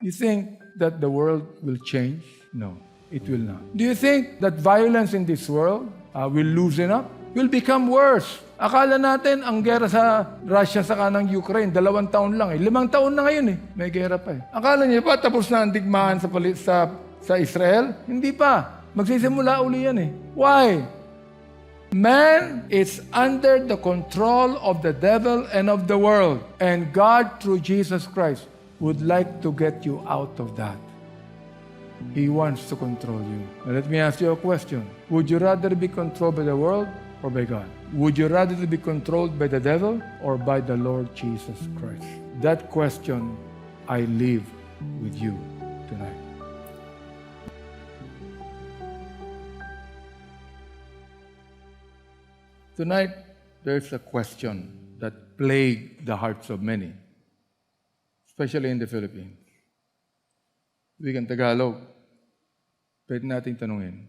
You think that the world will change? No, it will not. Do you think that violence in this world will loosen up? Will become worse. Akala natin ang gera sa Russia sa kanang Ukraine, 2 taon lang 5 taon na ngayon may gera pa Akala niyo pa tapos na ang digmaan sa Israel? Hindi pa. Magsisimula uli yan Why? Man is under the control of the devil and of the world. And God, through Jesus Christ, would like to get you out of that. He wants to control you. Now let me ask you a question. Would you rather be controlled by the world or by God? Would you rather be controlled by the devil or by the Lord Jesus Christ? That question I leave with you tonight. Tonight, there's a question that plagued the hearts of many, especially in the Philippines. Wikang Tagalog, pwede natin tanungin,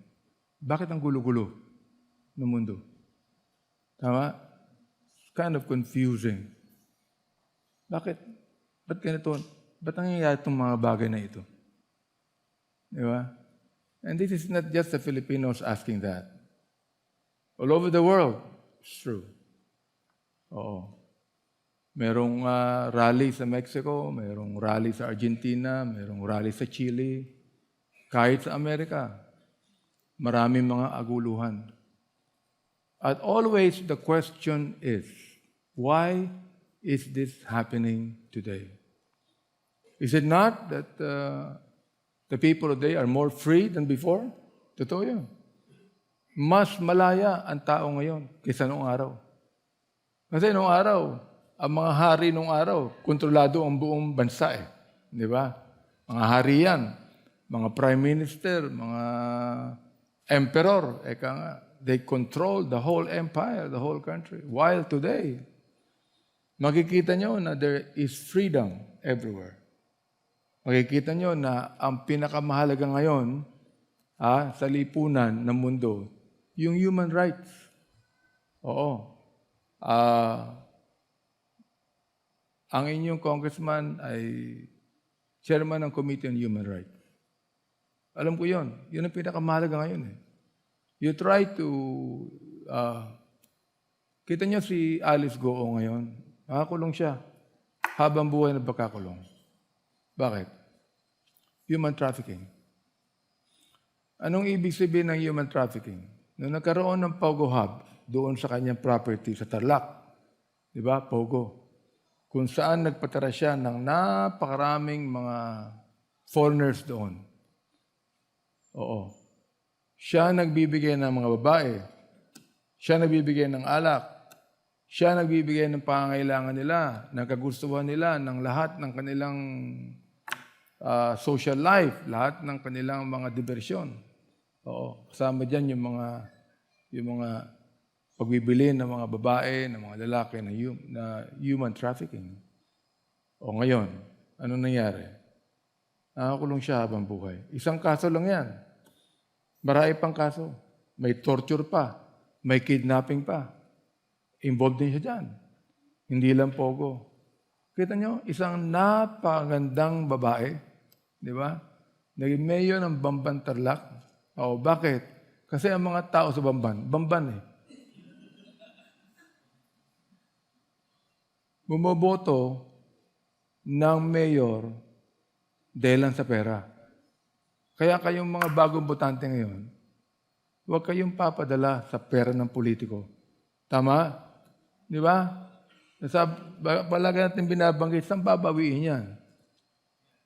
bakit ang gulo-gulo ng mundo? Tama? It's kind of confusing. Bakit? Ba't ganito? Ba't nangyayari itong mga bagay na ito? Di ba? And this is not just the Filipinos asking that. All over the world, it's true. Oo. Merong rally sa Mexico, merong rally sa Argentina, merong rally sa Chile, kahit sa Amerika. Maraming mga aguluhan. At always the question is, why is this happening today? Is it not that the people today are more free than before? Totoo yun. Mas malaya ang tao ngayon kaysa noong araw. Kasi noong araw, ang mga hari noong araw, kontrolado ang buong bansa Di ba? Mga hari yan, mga prime minister, mga emperor, they control the whole empire, the whole country. While today, makikita nyo na there is freedom everywhere. Makikita nyo na ang pinakamahalaga ngayon sa lipunan ng mundo, yung human rights. Oo. Ang inyong congressman ay chairman ng Committee on Human Rights. Alam ko yun. Yun ang pinakamahalaga ngayon You try to... kita niyo si Alice Goong ngayon. Nakakulong siya. Habang buhay na pagkakulong. Bakit? Human trafficking. Anong ibig sabihin ng human trafficking? Nung nagkaroon ng Pogo Hub, doon sa kanyang property sa Tarlac, di ba, Pogo, kung saan nagpatara siya ng napakaraming mga foreigners doon. Oo. Siya nagbibigay ng mga babae. Siya nagbibigay ng alak. Siya nagbibigay ng pangangailangan nila, ng kagustuhan nila, ng lahat ng kanilang social life, lahat ng kanilang mga diversyon. Oo, kasama diyan yung mga pagbibili ng mga babae, ng mga lalaki na human trafficking. O ngayon, ano nangyari? Nakakulong siya habang buhay. Isang kaso lang yan. Marami pang kaso. May torture pa. May kidnapping pa. Involved din siya dyan. Hindi lang pogo. Kita nyo, isang napagandang babae, di ba? Naging mayor ng Bamban Tarlac. O, bakit? Kasi ang mga tao sa Bamban bumoboto ng mayor dahil lang sa pera. Kaya kayong mga bagong botante ngayon, huwag kayong papadala sa pera ng politiko. Tama? Di ba? Palagi natin binabanggit, saan babawiin yan?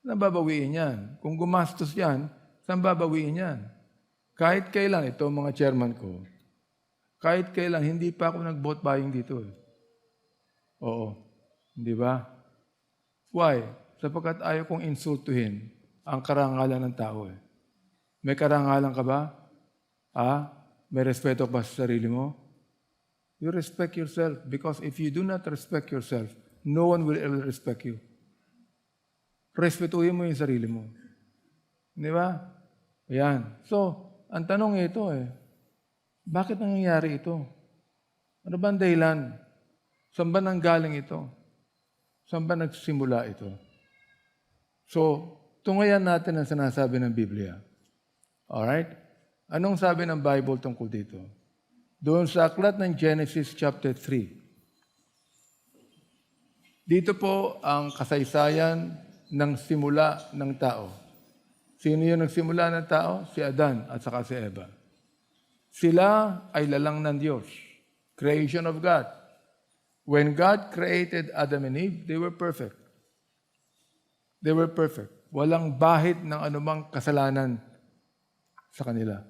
Saan babawiin yan? Kung gumastos yan, saan babawiin yan? Kahit kailan, ito mga chairman ko, kahit kailan, hindi pa ako nag-vote buying dito. Oo. Di ba? Why? Sapagkat ayaw kong insultuhin ang karangalan ng tao. May karangalan ka ba? May respeto ka ba sa sarili mo? You respect yourself because if you do not respect yourself, no one will ever respect you. Respetuhin mo yung sarili mo. Di ba? Ayan. So, ang tanong ito bakit nangyayari ito? Ano ba ang dahilan? Saan ba nanggaling ito? Saan ba nagsimula ito? So, tungayan natin ang sinasabi ng Biblia. Alright? Anong sabi ng Bible tungkol dito? Doon sa aklat ng Genesis chapter 3. Dito po ang kasaysayan ng simula ng tao. Sino yung nagsimula ng tao? Si Adan at saka si Eva. Sila ay lalang ng Diyos. Creation of God. When God created Adam and Eve, they were perfect. They were perfect. Walang bahid ng anumang kasalanan sa kanila.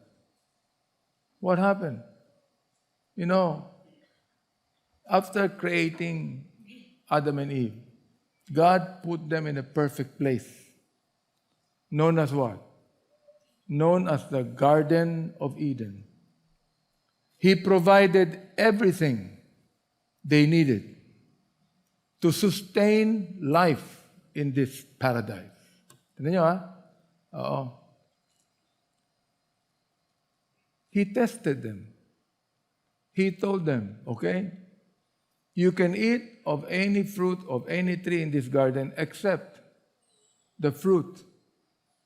What happened? You know, after creating Adam and Eve, God put them in a perfect place. Known as what? Known as the Garden of Eden. He provided everything they needed to sustain life in this paradise. Tignan nyo, ha? Oo. He tested them. He told them, okay, you can eat of any fruit of any tree in this garden except the fruit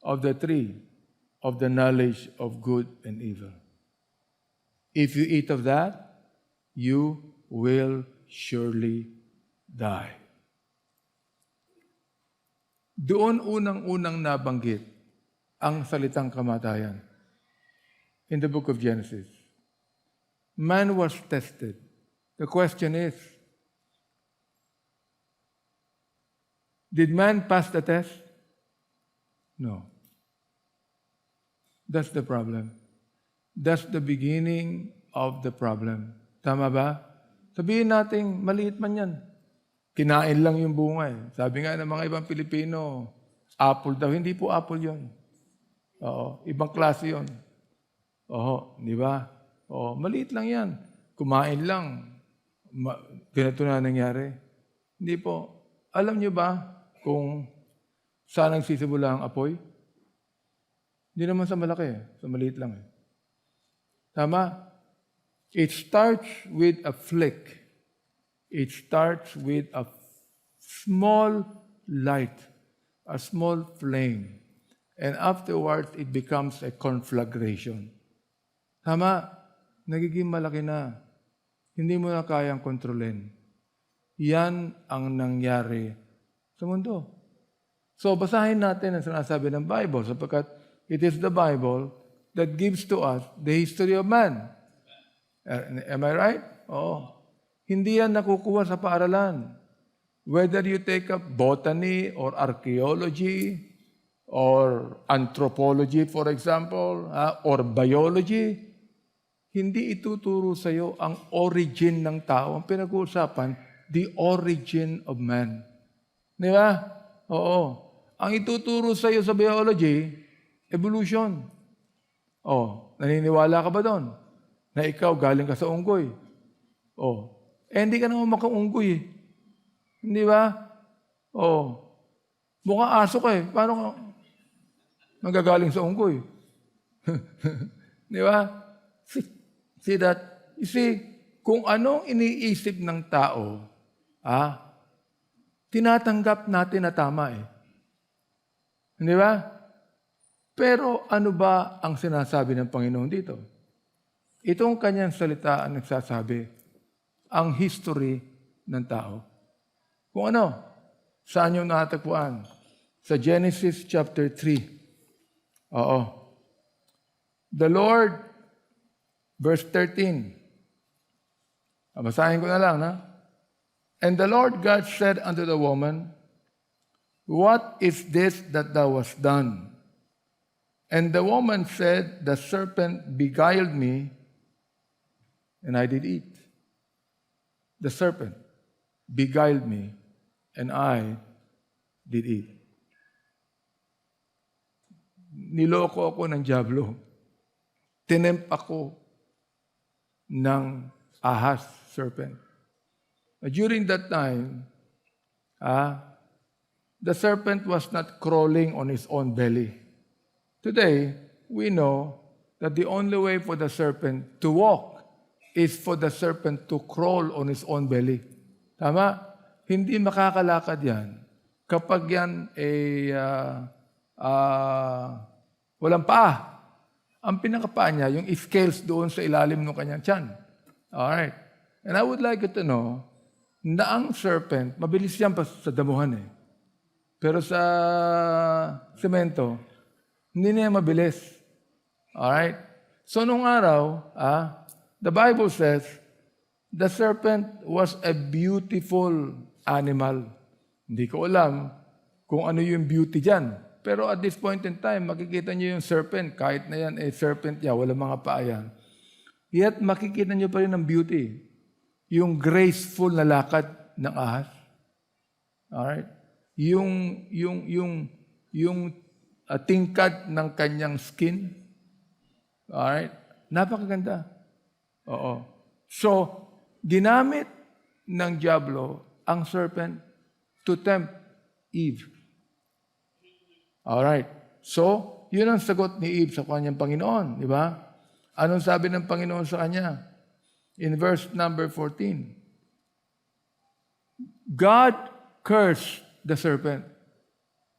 of the tree of the knowledge of good and evil. If you eat of that, you will surely die. Doon unang-unang nabanggit ang salitang kamatayan in the book of Genesis. Man was tested. The question is, did man pass the test? No. That's the problem. That's the beginning of the problem. Tama ba? Sabihin natin, maliit man yan. Kinain lang yung bunga eh. Sabi nga ng mga ibang Pilipino, apple daw. Hindi po apple yun. Oo, ibang klase yun. Oo, di ba? Oo, maliit lang yan. Kumain lang. Ganito na nangyari. Hindi po. Alam nyo ba kung saan nagsisimula ang apoy? Hindi naman sa malaki eh. Sa maliit lang eh. Tama? It starts with a flick. It starts with a small light, a small flame. And afterwards, it becomes a conflagration. Tama? Nagiging malaki na. Hindi mo na kayang kontrolin. Yan ang nangyari sa mundo. So, basahin natin ang sinasabi ng Bible sapagkat it is the Bible that gives to us the history of man. Am I right? Oo. Hindi yan nakukuha sa paaralan. Whether you take up botany or archaeology or anthropology, for example, or biology, hindi ituturo sa iyo ang origin ng tao. Ang pinag-uusapan, the origin of man. Di ba? Oo. Ang ituturo sa iyo sa biology, evolution. Oh, naniniwala ka ba doon? Na ikaw galing ka sa unggoy. Oh, hindi ka naman makaunggoy eh. Hindi ba? Oh, mukhang aso ka eh. Paano ka magagaling sa unggoy? Di ba? See that? You see, kung anong iniisip ng tao, tinatanggap natin na tama eh. Hindi ba? Pero ano ba ang sinasabi ng Panginoon dito? Itong kanyang salita ang nagsasabi, ang history ng tao. Kung ano, saan yung natagpuan? Sa Genesis chapter 3. Oo. The Lord, verse 13. Basahin ko na lang, na? And the Lord God said unto the woman, what is this that thou hast done? And the woman said, the serpent beguiled me, and I did eat. The serpent beguiled me, and I did eat. Niloko ako ng dyablo. Tinempt ako ng ahas, serpent. During that time, the serpent was not crawling on his own belly. Today, we know that the only way for the serpent to walk is for the serpent to crawl on his own belly. Tama? Hindi makakalakad yan kapag yan walang paa. Ang pinakapaa niya, yung scales doon sa ilalim ng kanyang tiyan. Alright. And I would like you to know na ang serpent, mabilis yan pa sa damuhan eh. Pero sa semento, hindi niya mabilis. Alright? So nung araw, the Bible says, the serpent was a beautiful animal. Hindi ko alam kung ano yung beauty dyan. Pero at this point in time, makikita niyo yung serpent. Kahit na yan, serpent niya, wala mga paa yan. Yet makikita niyo pa rin ang beauty. Yung graceful na lakad ng ahas. Alright? Yung tingkad ng kanyang skin. Alright? Napakaganda. Oo. So, ginamit ng diablo ang serpent to tempt Eve. Alright. So, yun ang sagot ni Eve sa kanyang Panginoon. Di ba? Anong sabi ng Panginoon sa kanya? In verse number 14. God cursed the serpent.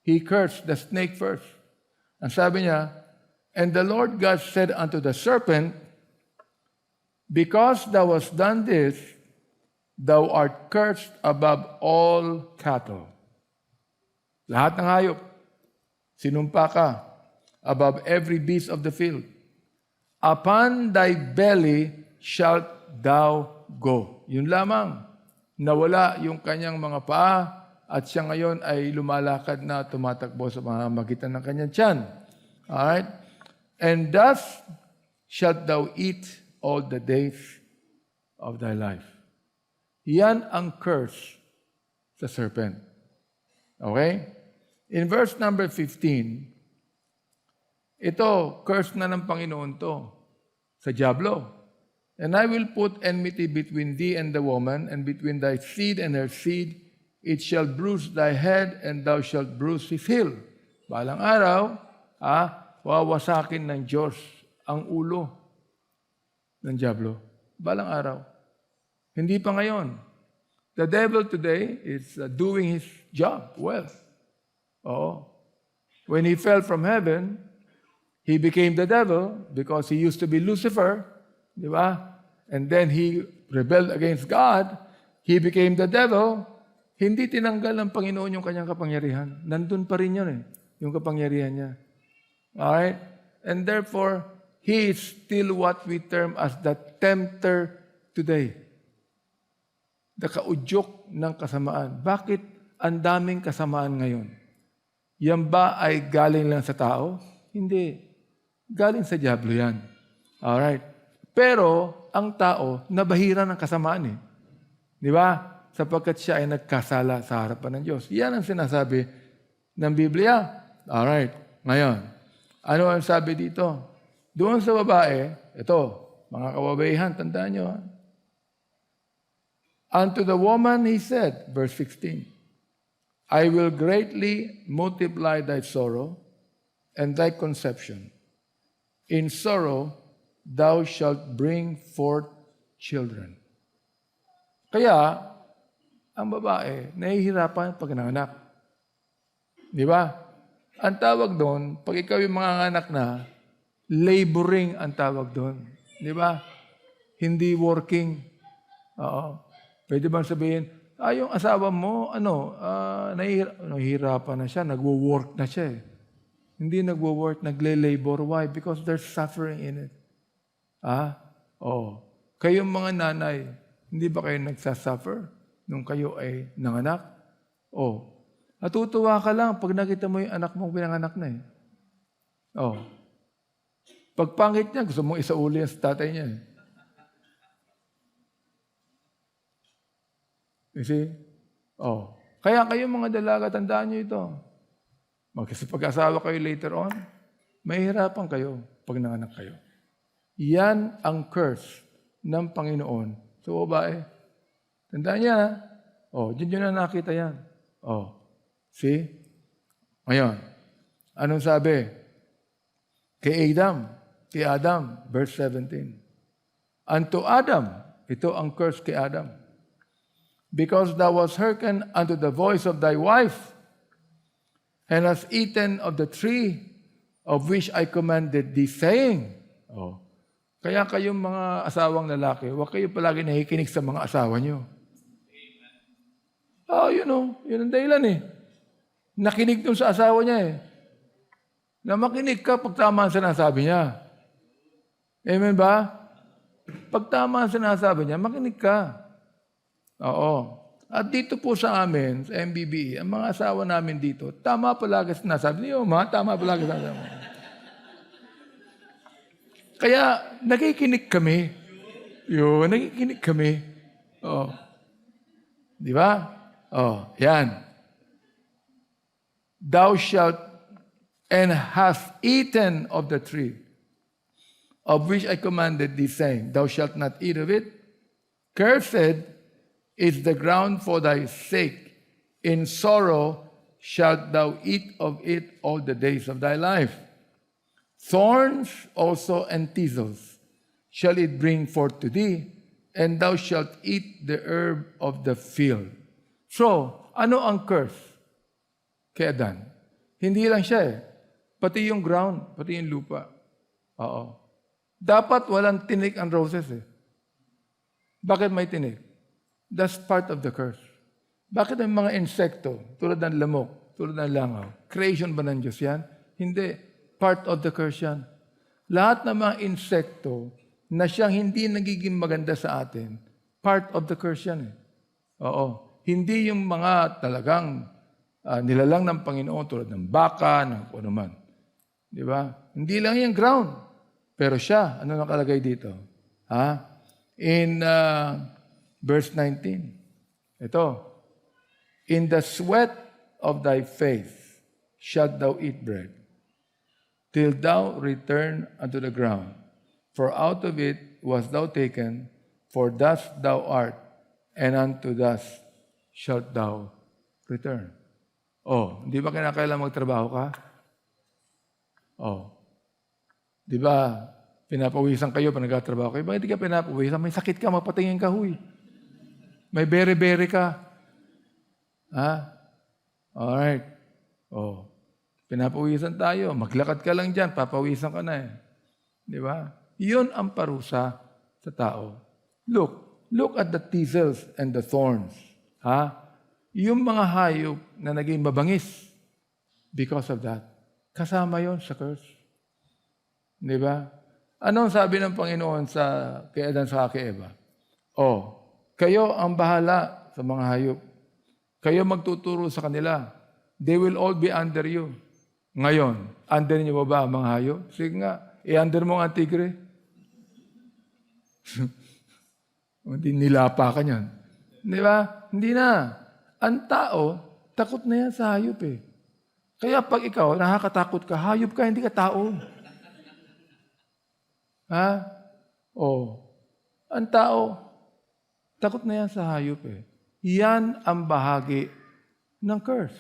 He cursed the snake first. Ang sabi niya, and the Lord God said unto the serpent, because thou hast done this, thou art cursed above all cattle. Lahat ng hayop. Sinumpa ka above every beast of the field. Upon thy belly shalt thou go. Yun lamang. Nawala yung kanyang mga paa at siya ngayon ay lumalakad na tumatakbo sa pamamagitan ng kanyang tiyan. Alright? And thus shalt thou eat all the days of thy life. Yan ang curse sa serpent. Okay? In verse number 15, ito, curse na ng Panginoon to sa diablo. And I will put enmity between thee and the woman, and between thy seed and her seed. It shall bruise thy head, and thou shalt bruise his heel. Balang araw, wawasakin ng Diyos ang ulo ng diablo. Balang araw. Hindi pa ngayon. The devil today is doing his job well. Oh. When he fell from heaven, he became the devil because he used to be Lucifer, di ba? And then he rebelled against God. He became the devil. Hindi tinanggal ng Panginoon yung kanyang kapangyarihan. Nandun pa rin yun yung kapangyarihan niya. Alright? And therefore, he is still what we term as the tempter today. The kaudyok ng kasamaan. Bakit ang daming kasamaan ngayon? Yan ba ay galing lang sa tao? Hindi. Galing sa diablo yan. Alright. Pero, ang tao, nabahira ng kasamaan Di ba? Sapagkat siya ay nagkasala sa harapan ng Diyos. Yan ang sinasabi ng Biblia. Alright. Ngayon, ano ang sabi dito? Doon sa babae, ito, mga kababaihan, tandaan nyo. Unto the woman he said, verse 16, I will greatly multiply thy sorrow and thy conception. In sorrow thou shalt bring forth children. Kaya, ang babae, nahihirapan pag nanganak. Di ba? Ang tawag doon, pag ikaw yung mga anak na, laboring ang tawag doon. Di ba? Hindi working. Oo. Pwede bang sabihin, yung asawa mo, nahihirapan na siya, nagwo-work na siya Hindi nagwo-work, nagle-labor. Why? Because there's suffering in it. Kayong mga nanay, hindi ba kayo nagsasuffer nung kayo ay nanganak? Natutuwa ka lang pag nakita mo yung anak mong pinanganak na Pag pangit niya, gusto mong isauli sa tatay niya You see? Kaya kayo mga dalaga, tandaan nyo ito. Magkasipag-asawa kayo later on, mahihirapan kayo pag nanganak kayo. Yan ang curse ng Panginoon sa babae. Tandaan niya, dyan na nakita yan. See? Ngayon, anong sabi? Kay Adam, verse 17. Unto Adam, ito ang curse kay Adam. Because thou wast hearkened unto the voice of thy wife, and has eaten of the tree of which I commanded thee, saying, oh, kaya kayong mga asawang lalaki, huwag kayo palagi nakikinig sa mga asawa nyo. Oh, yun ang dahilan eh. Nakinig dun sa asawa niya eh. Na makinig ka pag tama ang sinasabi niya. Amen ba? Pag tama ang sinasabi niya, makinig ka. Oo. At dito po sa amin, sa MBBE, ang mga asawa namin dito, tama palagi sinasabi niyo, tama palagi sinasabi mo. Kaya, nakikinig kami. Nakikinig kami. Oh. Di ba? Oh, yan. Thou shalt and hast eaten of the tree, of which I commanded thee, saying, Thou shalt not eat of it. Cursed is the ground for thy sake. In sorrow shalt thou eat of it all the days of thy life. Thorns also and thistles shall it bring forth to thee, and thou shalt eat the herb of the field. So, ano ang curse kay Adan? Hindi lang siya eh. Pati yung ground, pati yung lupa. Oo. Dapat walang tinik ang roses eh. Bakit may tinik? That's part of the curse. Bakit ang mga insekto, tulad ng lamok, tulad ng langaw, creation ba ng Diyos yan? Hindi. Part of the curse yan. Lahat ng mga insekto na siyang hindi nagiging maganda sa atin, part of the curse yan eh. Oo. Hindi yung mga talagang nilalang ng Panginoon tulad ng baka, ng kung ano man. Di ba? Hindi lang yung ground. Pero siya, ano nakalagay dito? In verse 19. Ito. In the sweat of thy face shalt thou eat bread, till thou return unto the ground. For out of it was thou taken, for dust thou art, and unto dust shalt thou return. Oh, di ba kinakailangan magtrabaho ka? Oh. Di ba, pinapawisan kayo pag nagtatrabaho kayo? Bakit di ka pinapawisan? May sakit ka, mapatingin ka, huy. May bere-bere ka. Alright. Oh. Pinapawisan tayo. Maglakad ka lang dyan, papawisan ka na eh. Di ba? Yun ang parusa sa tao. Look at the thistles and the thorns. Yung mga hayop na naging mabangis because of that. Kasama yon sa curse. Di ba? Anong sabi ng Panginoon kay Adan sa kay Eva? Kayo ang bahala sa mga hayop. Kayo magtuturo sa kanila. They will all be under you. Ngayon, under niyo ba ang mga hayop? Sige nga, i-under mo ang tigre. Hindi nilapa ka niyan. Di ba? Hindi na. Ang tao, takot na yan sa hayop eh. Kaya pag ikaw, nakakatakot ka, hayop ka, hindi ka tao. Ang tao, takot na yan sa hayop eh. Yan ang bahagi ng curse.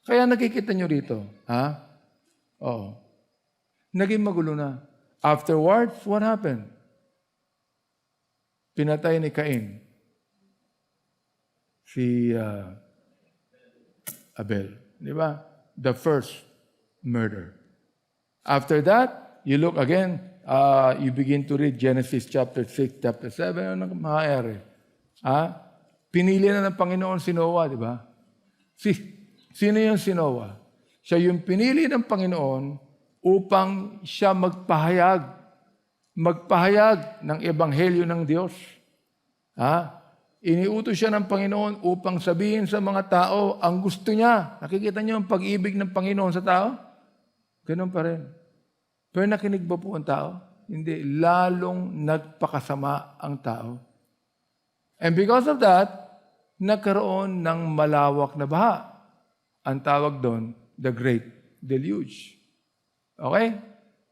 Kaya nakikita nyo rito, naging magulo na. Afterwards, what happened? Pinatay ni Cain si Abel. Di ba? The first murder. After that, you look again, you begin to read Genesis chapter 6, chapter 7, ano mangyayari? Pinili na ng Panginoon si Noah, di ba? Sino yung si Noah? Siya yung pinili ng Panginoon upang siya magpahayag ng ebanghelyo ng Diyos. Iniutos siya ng Panginoon upang sabihin sa mga tao ang gusto niya. Nakikita niyo ang pag-ibig ng Panginoon sa tao? Ganun pa rin. Pero nakinig ba po ang tao? Hindi. Lalong nagpakasama ang tao. And because of that, nagkaroon ng malawak na baha. Ang tawag doon, the Great Deluge. Okay?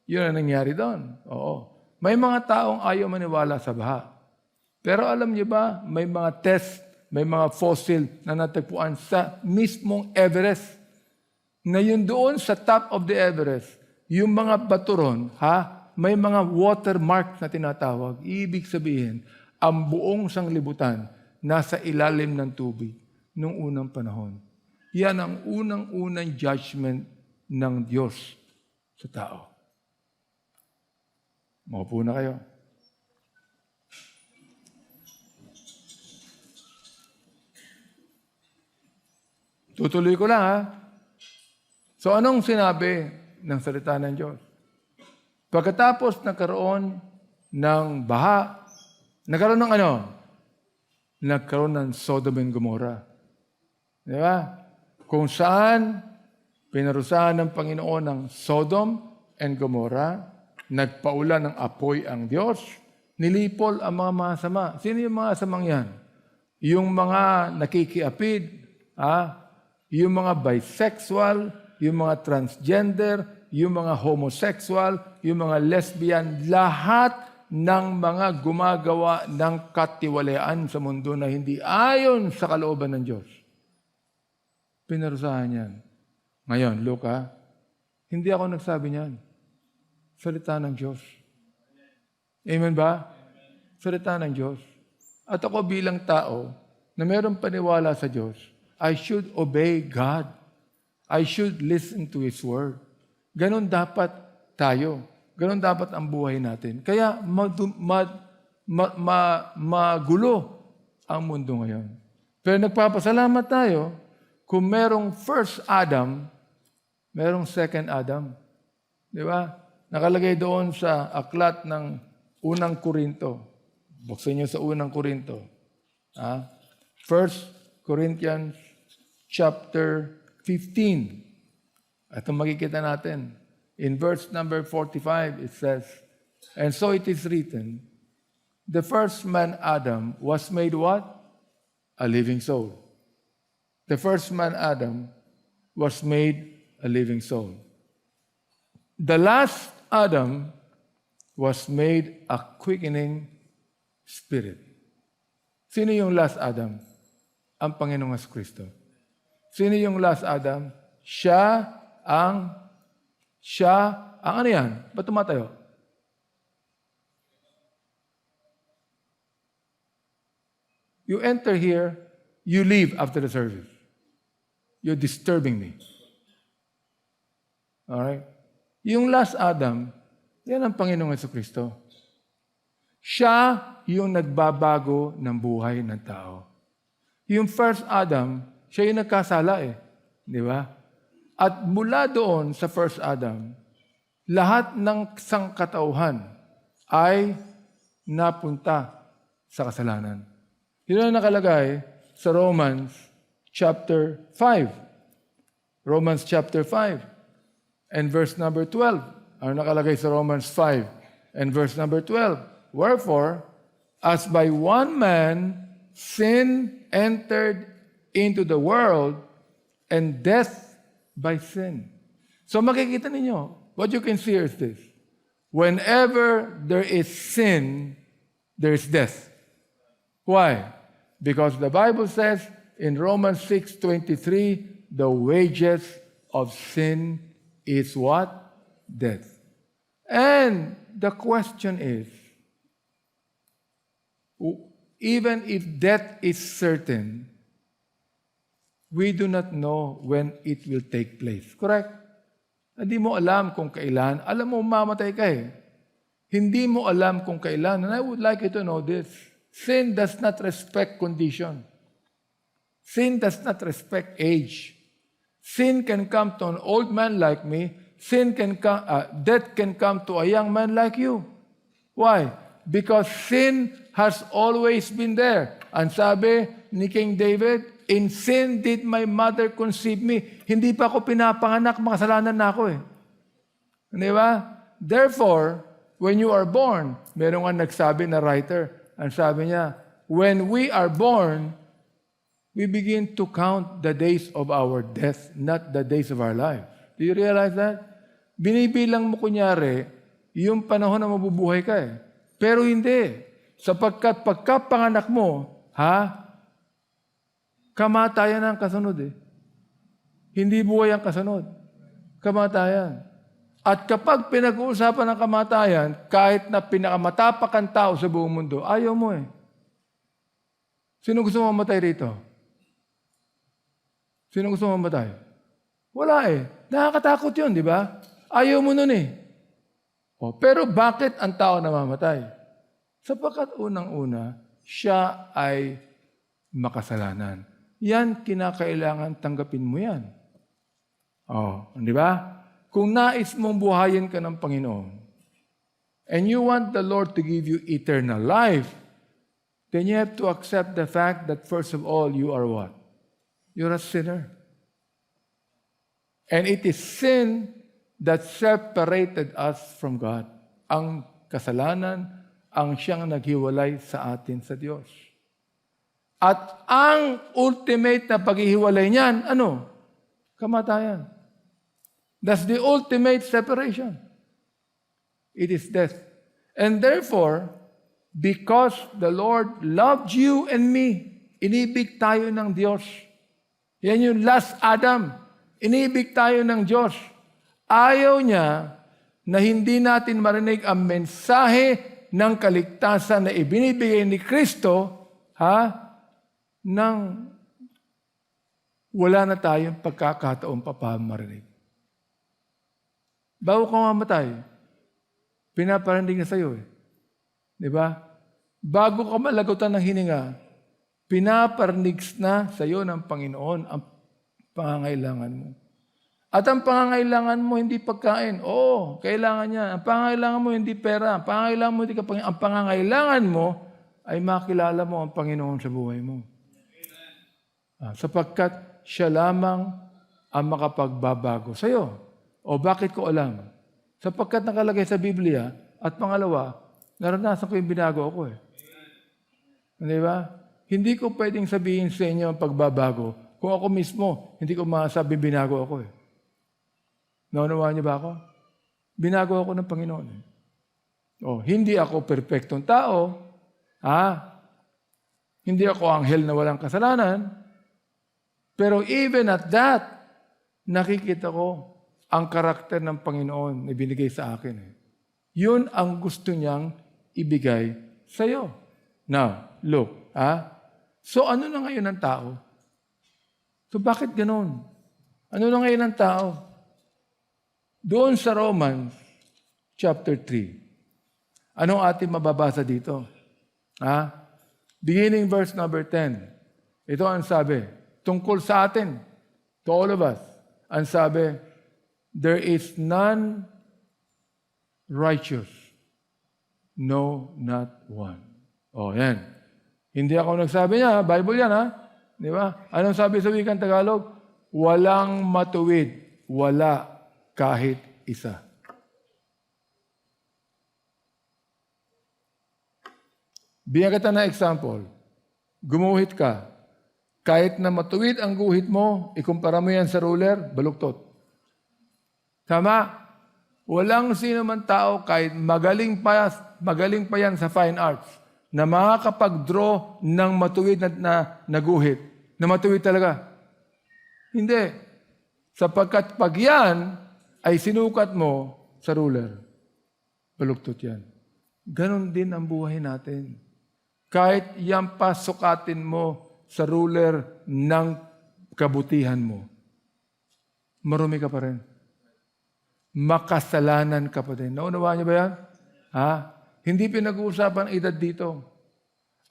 Yun ang nangyari doon. Oo. May mga taong ayaw maniwala sa baha. Pero alam niyo ba, may mga test, may mga fossil na natagpuan sa mismong Everest. Na yun doon sa top of the Everest, yung mga baturon, may mga watermark na tinatawag. Ibig sabihin, ang buong sanglibutan nasa ilalim ng tubig noong unang panahon. Yan ang unang-unang judgment ng Diyos sa tao. Maupo na kayo. Tutuloy ko lang ha. So anong sinabi ng salita ng Diyos? Pagkatapos nagkaroon ng baha, nagkaroon ng ano? Nagkaroon ng Sodom and Gomorrah. Di ba? Kung saan pinarusahan ng Panginoon ng Sodom and Gomorrah, nagpaulan ng apoy ang Diyos, nilipol ang mga masama. Sino yung mga samang yan? Yung mga nakikiapid, yung mga bisexual, yung mga transgender, yung mga homosexual, yung mga lesbian, lahat ng mga gumagawa ng katiwalian sa mundo na hindi ayon sa kalooban ng Diyos. Pinarusahan yan. Ngayon, Luka, hindi ako nagsabi niyan. Salita ng Diyos. Amen ba? Salita ng Diyos. At ako bilang tao na mayroong paniwala sa Diyos, I should obey God. I should listen to His Word. Ganon dapat tayo. Ganon dapat ang buhay natin. Kaya magulo ang mundo ngayon. Pero nagpapasalamat tayo kung merong first Adam, merong second Adam. Di ba? Nakalagay doon sa aklat ng unang Korinto. Buksan niyo sa unang Korinto. 1 Corinthians chapter 15. Ito makikita natin. In verse number 45, it says, "And so it is written, the first man Adam was made what? A living soul." The first man Adam was made a living soul. The last Adam was made a quickening spirit. Sino yung last Adam? Ang Panginoong Kristo. Sino yung last Adam? Siya ang ano yan? Ba't tumatayo? You enter here, you leave after the service. You're disturbing me. Alright? Yung last Adam, yan ang Panginoong Kristo. Siya yung nagbabago ng buhay ng tao. Yung first Adam, siya yung nagkasala eh. Di ba? At mula doon sa first Adam, lahat ng sangkatauhan ay napunta sa kasalanan. Yun ang nakalagay sa Romans chapter 5. Romans chapter 5 and verse number 12. Ano nakalagay sa Romans 5 and verse number 12? Wherefore, as by one man sin entered into the world, and death by sin. So makikita ninyo, what you can see is this. Whenever there is sin, there is death. Why? Because the Bible says in Romans 6:23, the wages of sin is what? Death. And the question is, even if death is certain, we do not know when it will take place. Correct? Hindi mo alam kung kailan. Alam mo, mamatay ka eh. Hindi mo alam kung kailan. And I would like you to know this. Sin does not respect condition. Sin does not respect age. Sin can come to an old man like me. Death can come to a young man like you. Why? Because sin has always been there. Ang sabi ni King David, "In sin did my mother conceive me." Hindi pa ako pinapanganak, makasalanan na ako eh. Di ba? Therefore, when you are born, meron nga nagsabi na writer, ang sabi niya, when we are born, we begin to count the days of our death, not the days of our life. Do you realize that? Binibilang mo kunyari, yung panahon na mabubuhay ka eh. Pero hindi. Sapagkat pagkapanganak mo, kamatayan ang kasunod eh. Hindi buhay ang kasunod. Kamatayan. At kapag pinag-uusapan ng kamatayan, kahit na pinakamatapak ang tao sa buong mundo, ayaw mo eh. Sino gusto mo mamatay rito? Sino gusto mamatay? Wala eh. Nakakatakot yun, di ba? Ayaw mo nun eh. Pero bakit ang tao namamatay? Sapagkat unang-una, siya ay makasalanan. Yan, kinakailangan tanggapin mo yan. Di ba? Kung nais mong buhayin ka ng Panginoon, and you want the Lord to give you eternal life, then you have to accept the fact that first of all, you are what? You're a sinner. And it is sin that separated us from God. Ang kasalanan, ang siyang naghiwalay sa atin sa Diyos. At ang ultimate na paghihiwalay niyan, ano? Kamatayan. That's the ultimate separation. It is death. And therefore, because the Lord loved you and me, inibig tayo ng Diyos. Yan yung last Adam. Inibig tayo ng Diyos. Ayaw niya na hindi natin marinig ang mensahe ng kaligtasan na ibinibigay ni Kristo, nang wala na tayong pagkakataon pa marinig. Bago ka mamatay, pinaparinig na sa'yo eh. Di ba? Bago ka malagutan ng hininga, pinaparinig na sa'yo ng Panginoon ang pangangailangan mo. At ang pangangailangan mo hindi pagkain. Oo, kailangan niya. Ang pangangailangan mo hindi pera. Ang pangangailangan mo hindi kapangin. Ang pangangailangan mo ay makilala mo ang Panginoon sa buhay mo. Sapagkat siya lamang ang makapagbabago sa'yo. O bakit ko alam? Sapagkat nakalagay sa Biblia at pangalawa, naranasan ko yung binago ako eh. Di ba? Hindi ko pwedeng sabihin sa inyo ang pagbabago kung ako mismo, hindi ko masabi binago ako eh. Naunawaan niyo ba ako? Binago ako ng Panginoon. Hindi ako perpektong tao. Hindi ako anghel na walang kasalanan. Pero even at that, nakikita ko ang karakter ng Panginoon na binigay sa akin. Yun ang gusto niyang ibigay sa iyo. Now, look. So ano na ngayon ang tao? So bakit ganoon? Ano na ngayon ang tao? Doon sa Romans chapter 3. Anong ating mababasa dito? Beginning verse number 10. Ito ang sabi, tungkol sa atin, to all of us. Ang sabi, there is none righteous, no, not one. Yan. Hindi ako nagsabi niya, Bible yan, Di ba? Anong sabi sa wikang Tagalog? Walang matuwid, wala kahit isa. Bigyan kita na example. Gumuhit ka. Kahit na matuwid ang guhit mo, ikumpara mo yan sa ruler, baluktot. Tama? Walang sino man tao, kahit magaling pa yan sa fine arts, na makakapag-draw ng matuwid na guhit. Na matuwid talaga. Hindi. Sapagkat pag yan ay sinukat mo sa ruler, baluktot yan. Ganon din ang buhay natin. Kahit yan pa sukatin mo sa ruler ng kabutihan mo, marumi ka pa rin. Makasalanan ka pa rin. Naunawaan niyo ba yan? Hindi pinag-uusapan edad dito.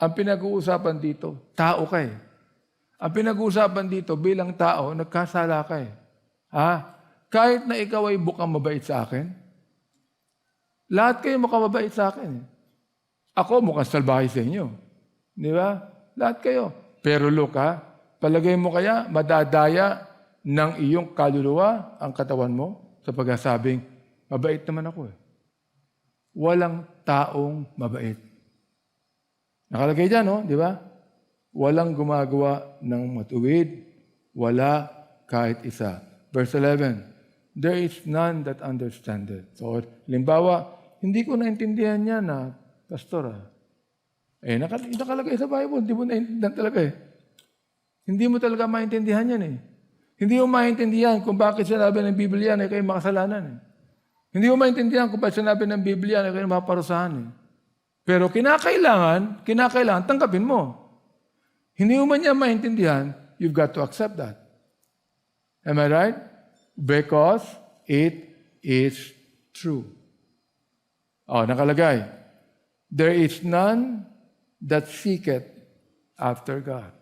Ang pinag-uusapan dito, tao ka eh. Ang pinag-uusapan dito, bilang tao, nagkasala ka eh. Kahit na ikaw ay bukang mabait sa akin, lahat kayo mukhang mabait sa akin eh. Ako mukhang salbahe sa inyo. Di ba? Lahat kayo. Pero look palagay mo kaya madadaya ng iyong kaluluwa ang katawan mo sa pagsasabing, mabait naman ako eh. Walang taong mabait. Nakalagay dyan, di ba? Walang gumagawa ng matuwid, wala kahit isa. Verse 11, there is none that understandeth. So, limbawa, hindi ko naintindihan yan Pastor. Nakalagay sa Bible, hindi mo naintindihan talaga eh. Hindi mo talaga maintindihan yan eh. Hindi mo maintindihan kung bakit sinabi ng Biblia na kayo makasalanan eh. Hindi mo maintindihan kung bakit sinabi ng Biblia na kayo maparusahan eh. Pero kinakailangan, tanggapin mo. Hindi mo man niya maintindihan, you've got to accept that. Am I right? Because it is true. Nakalagay, there is none that seeketh after God.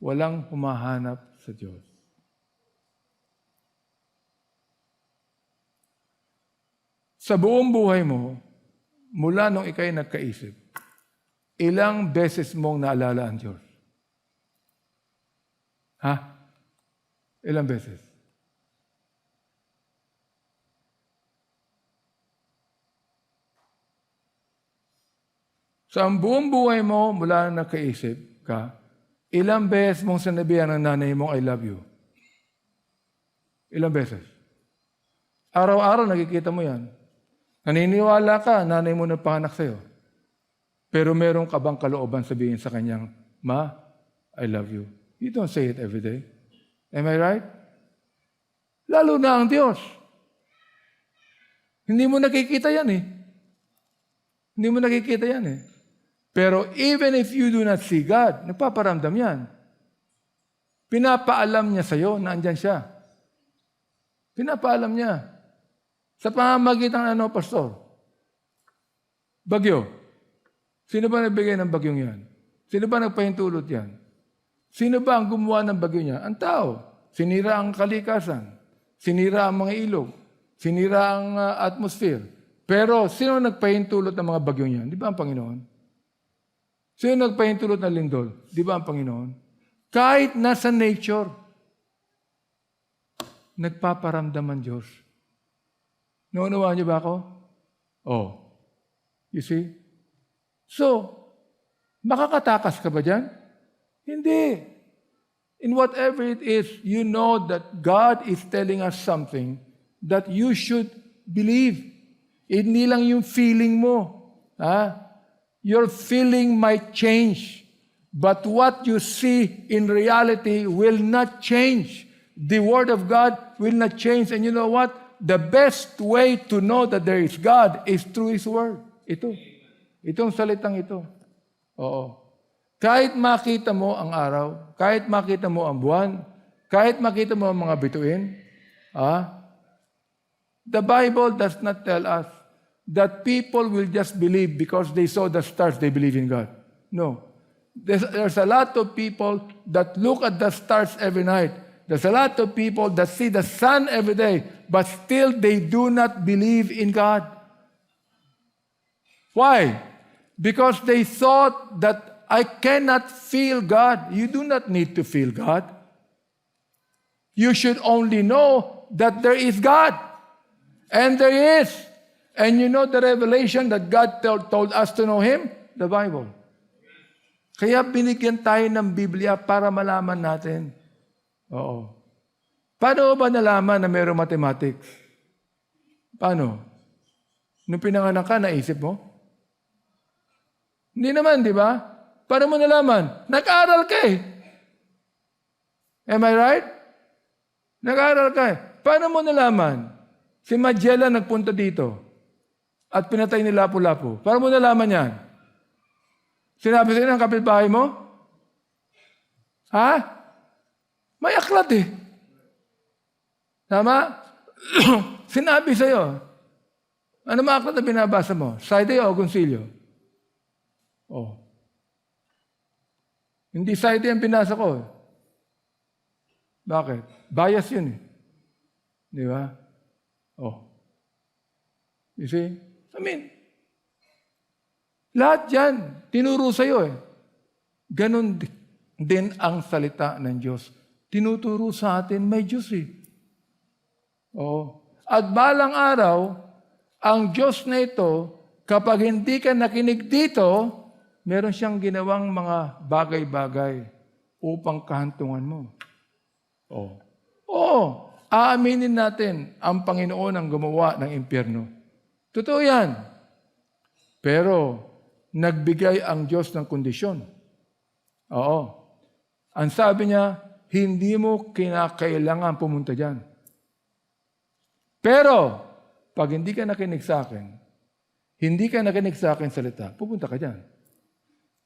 Walang humahanap sa Diyos. Sa buong buhay mo, mula nung ika'y nagkaisip, ilang beses mong naalala ang Diyos? Ha? Ilang beses? Sa buong buhay mo, mula nung nagkaisip ka, ilang beses mong sinabihan ng nanay mo, I love you? Ilang beses? Araw-araw nakikita mo yan. Naniniwala ka, nanay mo nagpanganak sa'yo. Pero meron ka bang kalooban sabihin sa kanyang, Ma, I love you. You don't say it every day. Am I right? Lalo na ang Diyos. Hindi mo nakikita yan eh. Hindi mo nakikita yan eh. Pero even if you do not see God, nagpaparamdam yan. Pinapaalam niya sa'yo na andyan siya. Pinapaalam niya. Sa pamamagitan ng pastor? Bagyo. Sino ba nagbigay ng bagyong yan? Sino ba nagpahintulot yan? Sino ba ang gumawa ng bagyo niya? Ang tao. Sinira ang kalikasan. Sinira ang mga ilog. Sinira ang atmosphere. Pero sino nagpahintulot ng mga bagyong yan? Di ba ang Panginoon? Sino nagpahintulot ng lindol? Di ba ang Panginoon? Kahit nasa nature, nagpaparamdam ang Diyos. Naunawaan niyo ba ako? You see? So, makakatakas ka ba dyan? Hindi. In whatever it is, you know that God is telling us something that you should believe. Hindi lang yung feeling mo. Your feeling might change, but what you see in reality will not change. The Word of God will not change. And you know what? The best way to know that there is God is through His Word. Itong salitang ito. Oo. Kahit makita mo ang araw, kahit makita mo ang buwan, kahit makita mo ang mga bituin, the Bible does not tell us that people will just believe because they saw the stars, they believe in God. No. There's a lot of people that look at the stars every night. There's a lot of people that see the sun every day, but still they do not believe in God. Why? Because they thought that I cannot feel God. You do not need to feel God. You should only know that there is God. And there is. And you know the revelation that God told us to know Him? The Bible. Kaya binigyan tayo ng Biblia para malaman natin. Oo. Paano ba nalaman na mayroong mathematics? Paano? Nung pinanganak ka, naisip mo? Hindi naman, di ba? Paano mo nalaman? Nag-aral ka eh. Am I right? Nag-aral ka eh. Paano mo nalaman? Si Magellan nagpunta dito at pinatay ni Lapu-Lapu. Paano mo nalaman yan? Sinabi sa'yo ng kapitbahay mo? May aklat eh. Tama? Sinabi sa'yo. Ano mga aklat na binabasa mo? Side o Concilio? Hindi side ang binasa ko. Bakit? Bias yun eh. Di ba? You see? Lahat yan, tinuro sa'yo eh. Ganon din ang salita ng Diyos. Tinuturo sa atin, may Diyos eh. At balang araw, ang Diyos na ito, kapag hindi ka nakinig dito, meron siyang ginawang mga bagay-bagay upang kahantungan mo. Aaminin natin ang Panginoon ang gumawa ng impyerno. Totoo yan. Pero, nagbigay ang Diyos ng kondisyon. Ang sabi niya, hindi mo kinakailangan pumunta dyan. Pero, pag hindi ka nakinig sa akin salita, pupunta ka dyan.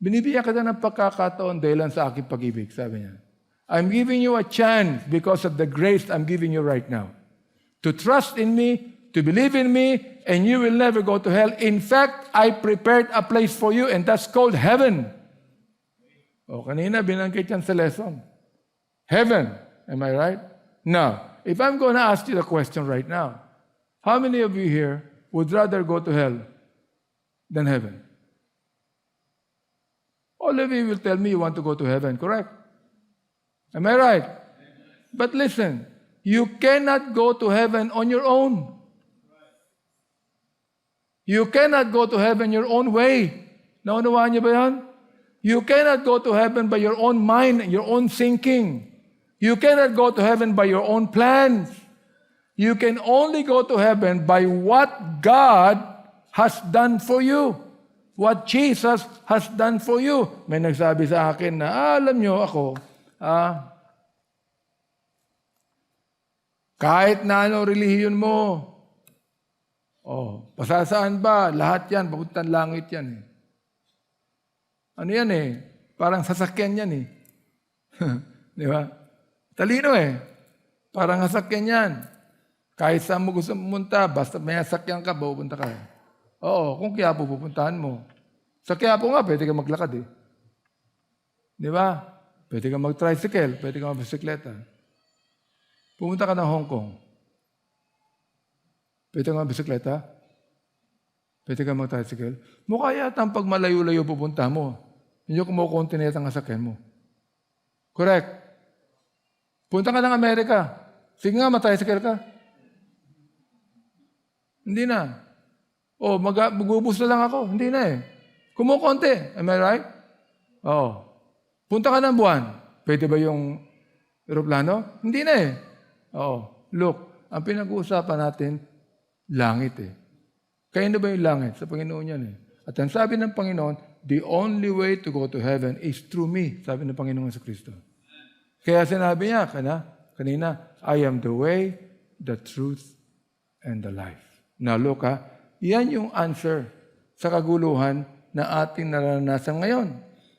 Binibigyan ka ng pagkakataon dahil sa aking pag-ibig, sabi niya. I'm giving you a chance because of the grace I'm giving you right now. To trust in me, to believe in me, and you will never go to hell. In fact, I prepared a place for you, and that's called heaven. O, kanina binanggit yan sa lesson. Heaven. Am I right? Now, if I'm going to ask you the question right now, how many of you here would rather go to hell than heaven? All of you will tell me you want to go to heaven, correct? Am I right? But listen, you cannot go to heaven on your own. You cannot go to heaven your own way. Naunawaan niyo ba yan? You cannot go to heaven by your own mind, your own thinking. You cannot go to heaven by your own plans. You can only go to heaven by what God has done for you. What Jesus has done for you. May nagsabi sa akin na, alam nyo ako, kahit na ano relihiyon mo, pasasaan ba? Lahat yan, papuntang langit yan. Ano yan Parang sasakyan yan Di ba? Talino Parang sasakyan yan. Kahit saan mo gusto pumunta, basta may sasakyan ka, pupunta ka. Oo, kung Quiapo pupuntahan mo. Sa Quiapo nga, pwede ka maglakad Di ba? Pwede ka mag-tricycle, pwede ka mag-bisikleta. Pumunta ka ng Hong Kong. Pwede ka mag-bisikleta? Pwede ka mag-tricycle? Mukha yata ang pag malayo-layo pupunta mo. Hindi ko kumukontinate ang sasakyan mo. Correct. Punta ka ng Amerika. Sige nga, mag-tricycle ka. Hindi na. Magbubus na lang ako. Hindi na Kumukonti. Am I right? Punta ka ng buwan. Pwede ba yung aeroplano? Hindi na Look, ang pinag-uusapan natin, langit Kaya na ba yung langit? Sa Panginoon yan At ang sabi ng Panginoon, the only way to go to heaven is through me. Sabi ng Panginoon sa Kristo. Kaya sinabi niya kanina, I am the way, the truth, and the life. Now look yan yung answer sa kaguluhan na ating naranasan ngayon.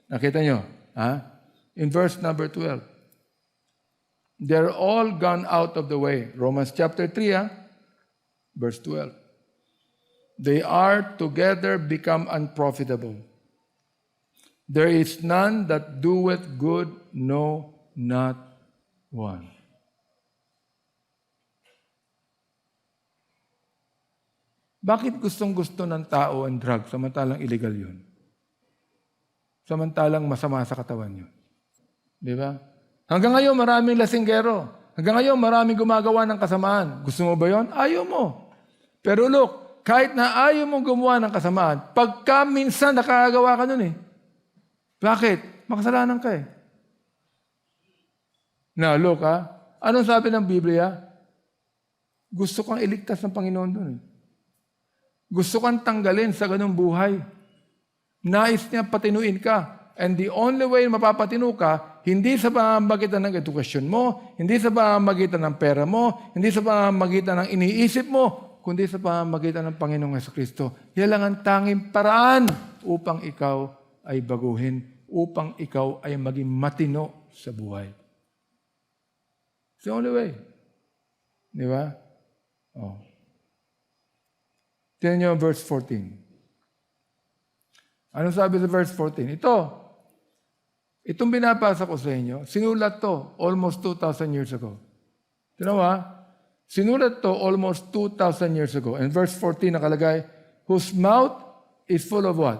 Nakita nyo? In verse number 12. They're all gone out of the way. Romans chapter 3, verse 12. They are together become unprofitable. There is none that doeth good, no, not one. Bakit gustong-gusto ng tao ang drug samantalang illegal yun? Samantalang masama sa katawan yun. Di ba? Hanggang ngayon, maraming lasinggero. Hanggang ngayon, maraming gumagawa ng kasamaan. Gusto mo ba yun? Ayaw mo. Pero look, kahit na ayaw mong gumawa ng kasamaan, pagka minsan nakagawa ka nun Bakit? Makasalanan ka Now, look anong sabi ng Biblia? Gusto kang iligtas ng Panginoon dun Gusto kang tanggalin sa ganung buhay. Nais niya patinuin ka. And the only way mapapatino ka, hindi sa pamamagitan ng edukasyon mo, hindi sa pamamagitan ng pera mo, hindi sa pamamagitan ng iniisip mo, kundi sa pamamagitan ng Panginoong Jesucristo. Yan lang ang tanging paraan upang ikaw ay baguhin, upang ikaw ay maging matino sa buhay. It's the only way. Di ba? Tignan niyo verse 14. Anong sabi sa verse 14? Itong binabasa ko sa inyo, sinulat to almost 2,000 years ago. Tinawa? Sinulat to almost 2,000 years ago. In verse 14 nakalagay, whose mouth is full of what?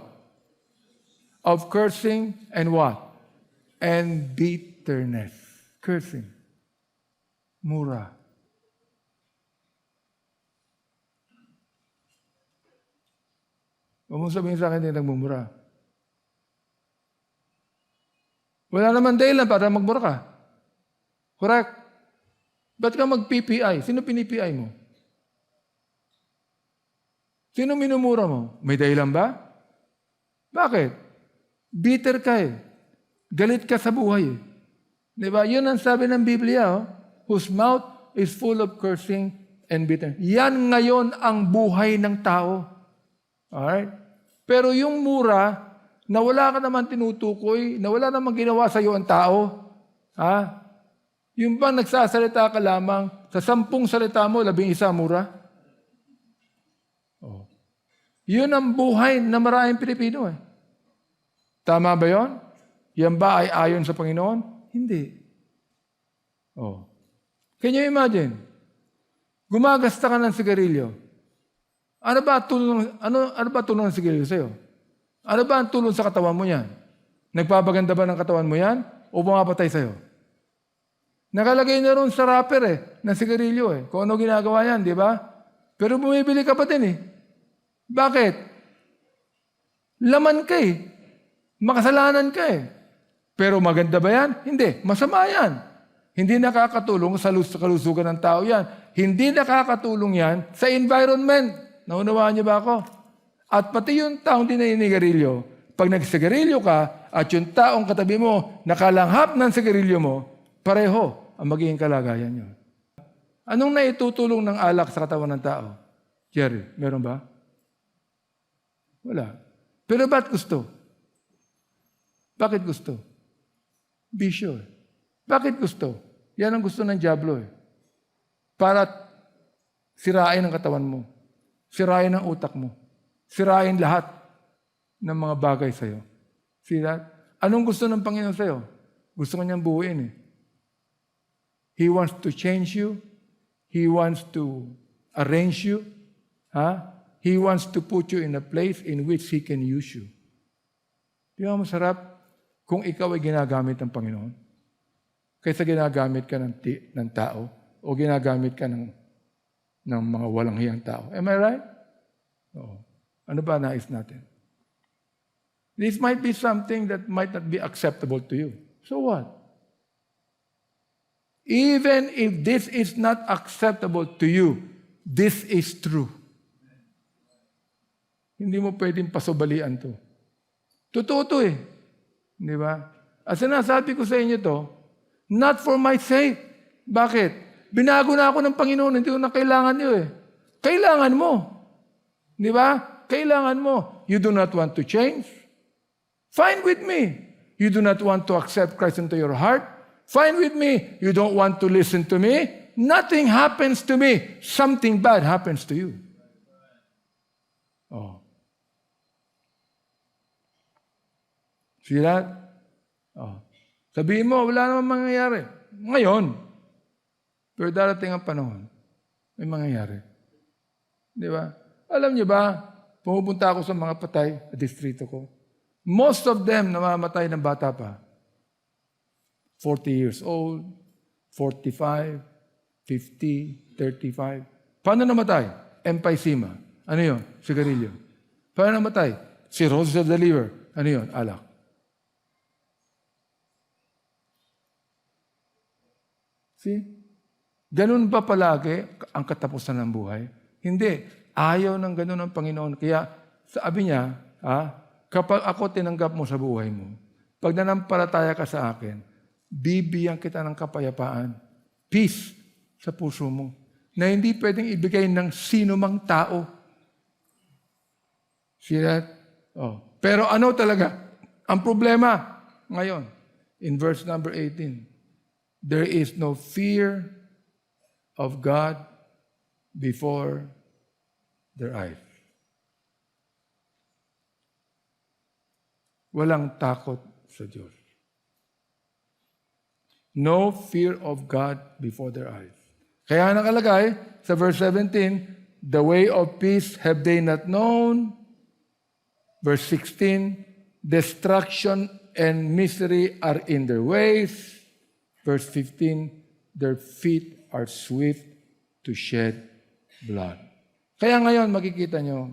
Of cursing and what? And bitterness. Cursing. Mura. Huwag mong sabihin sa akin, hindi nagmumura. Wala naman dahilan para magmura ka. Correct? Ba't ka mag-PPI? Sino pini-PI mo? Sino minumura mo? May dahilan ba? Bakit? Bitter ka Galit ka sa buhay Di ba? Yun ang sabi ng Biblia, whose mouth is full of cursing and bitterness. Yan ngayon ang buhay ng tao. Alright? Pero yung mura, na wala ka naman tinutukoy, na wala naman ginawa sa iyo ang tao, Ha? Yung bang nagsasalita ka lamang, sa 10 salita mo, 11 mura? Oh. Yun ang buhay na maraming Pilipino eh. Tama ba yun? Yan ba ay ayon sa Panginoon? Hindi. Oh. Can you imagine? Gumagasta ka ng sigarilyo. Ano ba tulong ng sigarilyo sa'yo? Ano ba ang tulong sa katawan mo yan? Nagpapaganda ba ng katawan mo yan? O bumapatay sa'yo? Nakalagay na ron sa wrapper ng sigarilyo Kung ano ginagawa yan, di ba? Pero bumibili ka pa din Bakit? Laman ka Makasalanan ka Pero maganda ba yan? Hindi. Masama yan. Hindi nakakatulong sa kalusugan ng tao yan. Hindi nakakatulong yan sa environment. Naunawaan niyo ba ako? At pati yung taong di naninigarilyo, pag nagsigarilyo ka at yung taong katabi mo nakalanghap ng sigarilyo mo, pareho ang magiging kalagayan niyo. Anong naitutulong ng alak sa katawan ng tao? Jerry, meron ba? Wala. Pero ba't gusto? Bakit gusto? Bisyo. Bakit gusto? Yan ang gusto ng dyablo Para sirain ang katawan mo. Sirain ang utak mo. Sirain lahat ng mga bagay sa'yo. See that? Anong gusto ng Panginoon sa'yo? Gusto kanyang buuin He wants to change you. He wants to arrange you. He wants to put you in a place in which He can use you. Di ba masarap kung ikaw ay ginagamit ng Panginoon? Kaysa ginagamit ka ng tao o ginagamit ka ng mga walang hiyang tao. Am I right? Oo. Ano ba nais natin? This might be something that might not be acceptable to you. So what? Even if this is not acceptable to you, this is true. Hindi mo pwedeng pasubalian to. Totoo to Di ba? At sinasabi ko sa inyo to, not for my sake. Bakit? Binago na ako ng Panginoon, hindi ko na kailangan niyo Kailangan mo. Di ba? Kailangan mo. You do not want to change? Fine with me. You do not want to accept Christ into your heart? Fine with me. You don't want to listen to me? Nothing happens to me. Something bad happens to you. Oh. See that? Oh. Sabihin mo, wala namang mangyayari. Ngayon. Pero darating ang panahon, may mangyayari. Di ba? Alam niyo ba, pumupunta ako sa mga patay sa distrito ko. Most of them namamatay ng bata pa. 40 years old, 45, 50, 35. Paano namatay? Emphysema. Ano yun? Sigarilyo. Paano namatay? Cirrhosis of the liver. Ano yun? Alak. See? Ganun ba palagi ang katapusan ng buhay? Hindi. Ayaw ng ganun ang Panginoon. Kaya sabi niya, kapag ako tinanggap mo sa buhay mo, pag nanampalataya ka sa akin, bibigyan kita ng kapayapaan, peace sa puso mo, na hindi pwedeng ibigay ng sino mang tao. See that? Oh. Pero ano talaga? Ang problema ngayon, in verse number 18, there is no fear of God before their eyes. Walang takot sa Diyos. No fear of God before their eyes. Kaya nakalagay sa verse 17, the way of peace have they not known. Verse 16, destruction and misery are in their ways. Verse 15, their feet are swift to shed blood. Kaya ngayon, makikita nyo,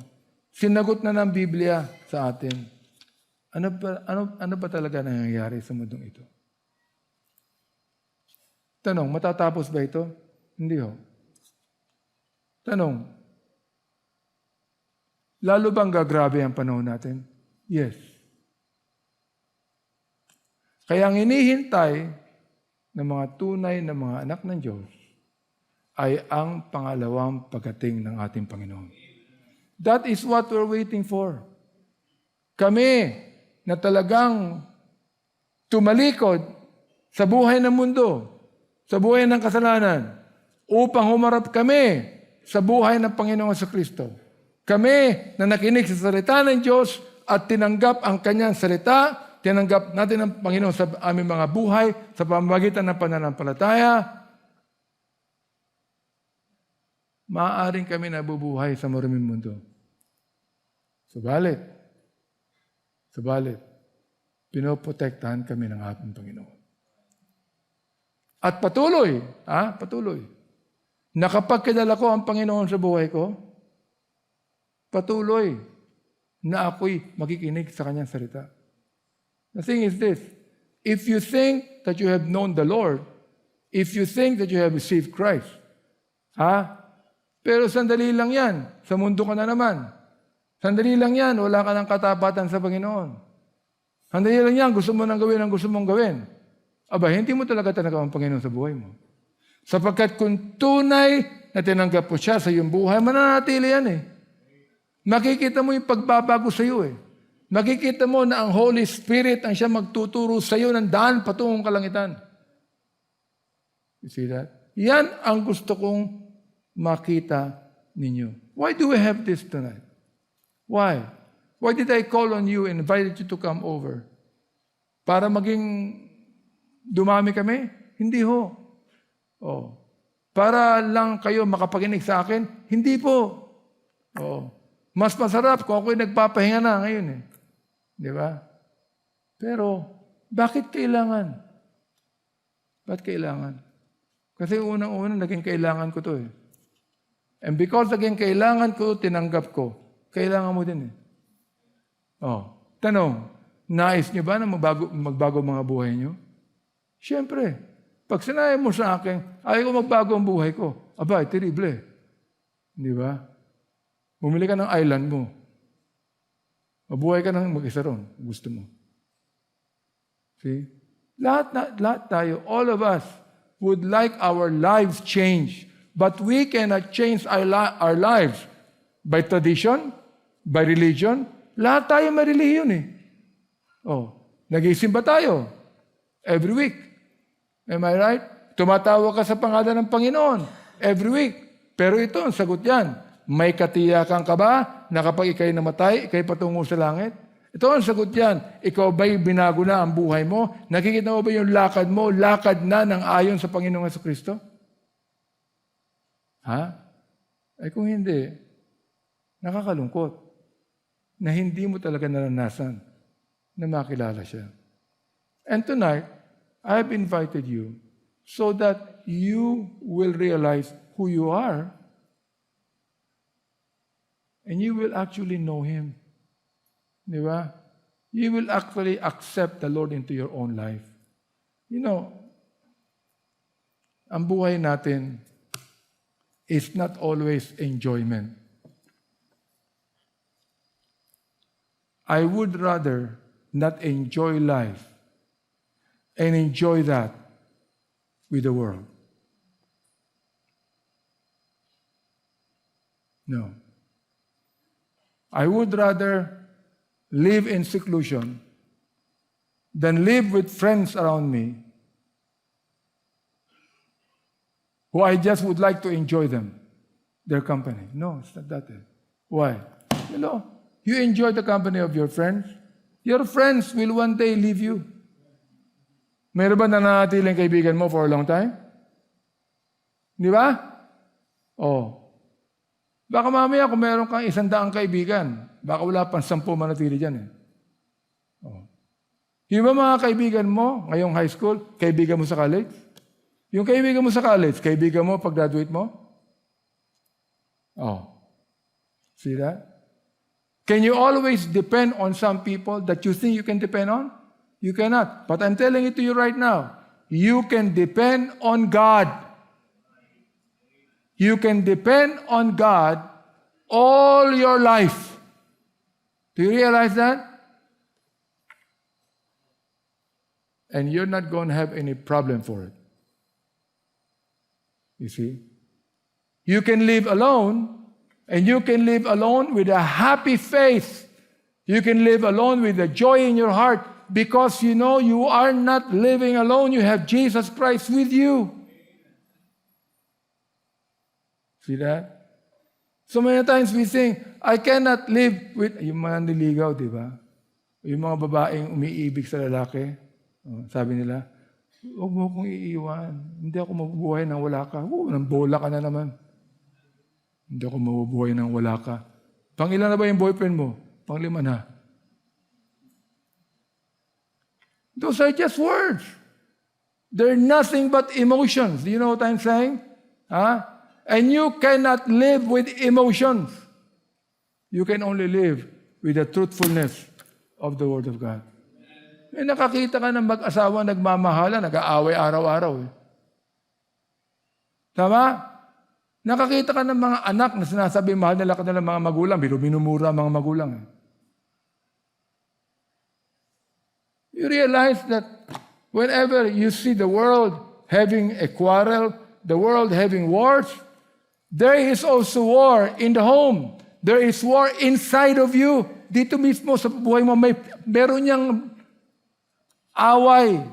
sinagot na ng Biblia sa atin. Ano ba talaga nangyayari sa mundong ito? Tanong, matatapos ba ito? Hindi ho. Tanong, lalo bang gagrabe ang panahon natin? Yes. Kaya ang hinihintay ng mga tunay na mga anak ng Diyos ay ang pangalawang pagdating ng ating Panginoon. That is what we're waiting for. Kami na talagang tumalikod sa buhay ng mundo, sa buhay ng kasalanan, upang humarap kami sa buhay ng Panginoong Kristo. Kami na nakinig sa salita ng Diyos at tinanggap ang Kanyang salita, tinanggap natin ang Panginoon sa aming mga buhay sa pamamagitan ng pananampalataya, maaaring kami nabubuhay sa maruming mundo. Subalit, pinoprotektahan kami ng ating Panginoon. At patuloy, na kapag kilala ko ang Panginoon sa buhay ko, patuloy na ako'y makikinig sa Kanyang salita. The thing is this, if you think that you have known the Lord, if you think that you have received Christ, pero sandali lang yan, sa mundo ka na naman. Sandali lang yan, wala ka ng katapatan sa Panginoon. Sandali lang yan, gusto mo nang gawin ang gusto mong gawin. Aba, hindi mo talaga ang Panginoon sa buhay mo. Sapagkat kung tunay na tinanggap mo siya sa iyong buhay, mananatili yan eh. Makikita mo yung pagbabago sa iyo eh. Makikita mo na ang Holy Spirit ang siya magtuturo sa iyo ng daan patungong kalangitan. You see that? Yan ang gusto kong makita ninyo. Why do we have this tonight? Why? Why did I call on you and invited you to come over? Para maging dumami kami? Hindi ho. Para lang kayo makapaginig sa akin? Hindi po. Mas masarap kung ako'y nagpapahinga na ngayon eh. Di ba? Pero, bakit kailangan? Bakit kailangan? Kasi unang-unang naging kailangan ko to eh. And because naging kailangan ko, tinanggap ko. Kailangan mo din eh. Tanong, nais niyo ba na magbago mga buhay niyo? Siyempre, pag sinabi mo sa akin, ayaw ko magbago ang buhay ko. Aba, terrible. Di ba? Bumili ka ng island mo. Mabuhay ka ng mag-isa ron. Gusto mo. See? Lahat tayo, all of us, would like our lives change. But we cannot change our lives by tradition, by religion. Lahat tayo may relihiyon eh. Nag-isimba tayo every week. Am I right? Tumatawa ka sa pangalan ng Panginoon every week. Pero ito, ang sagot yan. May katiyakan ka ba na kapag ikay namatay, ikay patungo sa langit? Ito ang sagot yan. Ikaw ba'y binago na ang buhay mo? Nakikita mo ba yung lakad mo? Lakad na ng ayon sa Panginoong Jesucristo? Kung hindi, nakakalungkot na hindi mo talaga naranasan na makilala siya. And tonight, I have invited you so that you will realize who you are and you will actually know Him. Di ba? You will actually accept the Lord into your own life. You know, ang buhay natin is not always enjoyment. I would rather not enjoy life and enjoy that with the world. No. I would rather live in seclusion than live with friends around me who I just would like to enjoy them, their company. No, it's not that. Why? You enjoy the company of your friends. Your friends will one day leave you. Mayroon ba nananatiling kaibigan mo for a long time? Di ba? Baka mamaya kung meron kang 100 kaibigan, baka wala pang 10 manatili dyan. Yung ba mga kaibigan mo ngayong high school, kaibigan mo sa college? Yung kaibigan mo sa college, kaibigan mo pag graduate mo? See that? Can you always depend on some people that you think you can depend on? You cannot. But I'm telling it to you right now, you can depend on God. You can depend on God all your life. Do you realize that? And you're not going to have any problem for it. You see? You can live alone, and you can live alone with a happy faith. You can live alone with a joy in your heart Because you know you are not living alone. You have Jesus Christ with you. See that? So many times we think, I cannot live with, yung mga niligaw, di ba? Yung mga babaeng umiibig sa lalaki. Sabi nila, huwag mo akong iiwan. Hindi ako mabubuhay nang wala ka. Nang bola ka na naman. Hindi ako mabubuhay nang wala ka. Pangilan na ba yung boyfriend mo? Panglima na. Those are just words. They're nothing but emotions. Do you know what I'm saying? Huh? And you cannot live with emotions. You can only live with the truthfulness of the Word of God. May nakakita ka ng mag-asawa nagmamahala, nag-aaway araw-araw. Tama? Nakakita ka ng mga anak na sinasabi mahal nila ka ng mga magulang, minumura ang mga magulang. You realize that whenever you see the world having a quarrel, the world having wars, there is also war in the home. There is war inside of you. Dito mismo sa buhay mo, meron niyang away.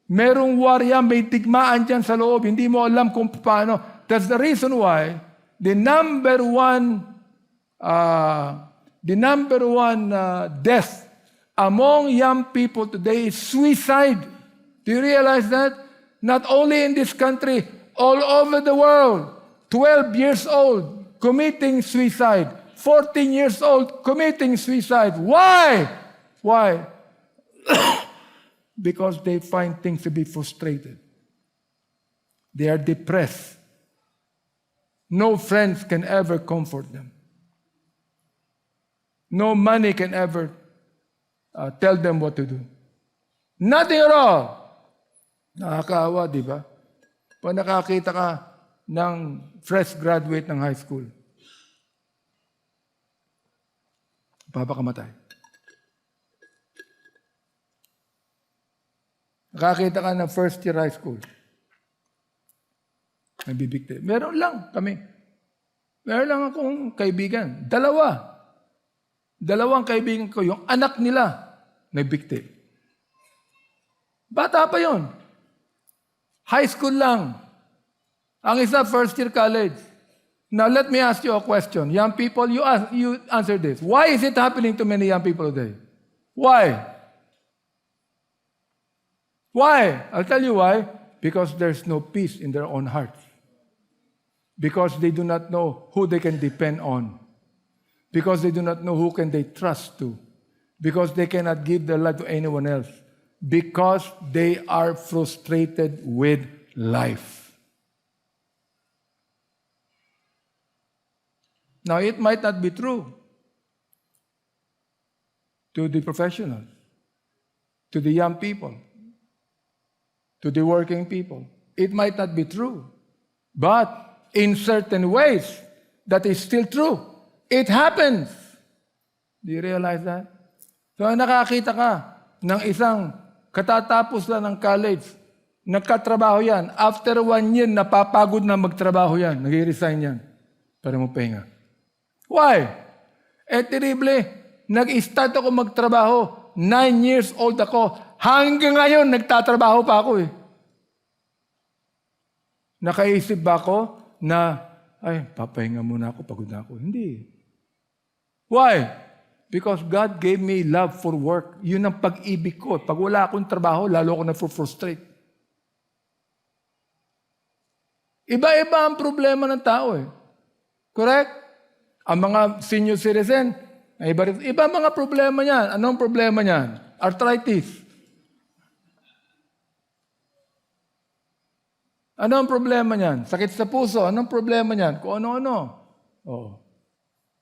Merong war yan, may tigmaan dyan sa loob. Hindi mo alam kung paano. That's the reason why the number one death among young people today is suicide. Do you realize that? Not only in this country, all over the world. 12 years old, committing suicide. 14 years old, committing suicide. Why? Why? Because they find things to be frustrated. They are depressed. No friends can ever comfort them. No money can ever tell them what to do. Nothing at all. Nakakaawa, di ba? Pag nakakita ka ng fresh graduate ng high school, papakamatay. Nakakita ka ng first year high school, nabibigti. Meron lang kami. Meron lang akong kaibigan. Dalawang kaibigan ko, yung anak nila, nabigti. Bata pa yon. High school lang. Ang isa, first year college. Now, let me ask you a question. Young people, you answer this. Why is it happening to many young people today? Why? Why? I'll tell you why. Because there's no peace in their own hearts. Because they do not know who they can depend on. Because they do not know who can they trust to. Because they cannot give their life to anyone else. Because they are frustrated with life. Now, it might not be true to the professionals, to the young people, to the working people. It might not be true. But in certain ways, that is still true. It happens. Do you realize that? So, nakakita ka ng isang katatapos lang ng college, nagkatrabaho yan. After 1 year, napapagod na magtrabaho yan. Nag-resign yan para magpahinga. Why? Terrible. Nag-start ako magtrabaho. 9 years old ako. Hanggang ngayon, nagtatrabaho pa ako eh. Nakaisip ba ako na, papahinga muna ako, pagod na ako. Hindi. Why? Because God gave me love for work. Yun ang pag-ibig ko. Pag wala akong trabaho, lalo ako na-frustrate. Iba-iba ang problema ng tao eh. Correct? Ang mga senior citizen, iba mga problema niyan. Anong problema niyan? Arthritis. Ano ang problema niyan? Sakit sa puso. Anong problema niyan? Kung ano-ano. Oh.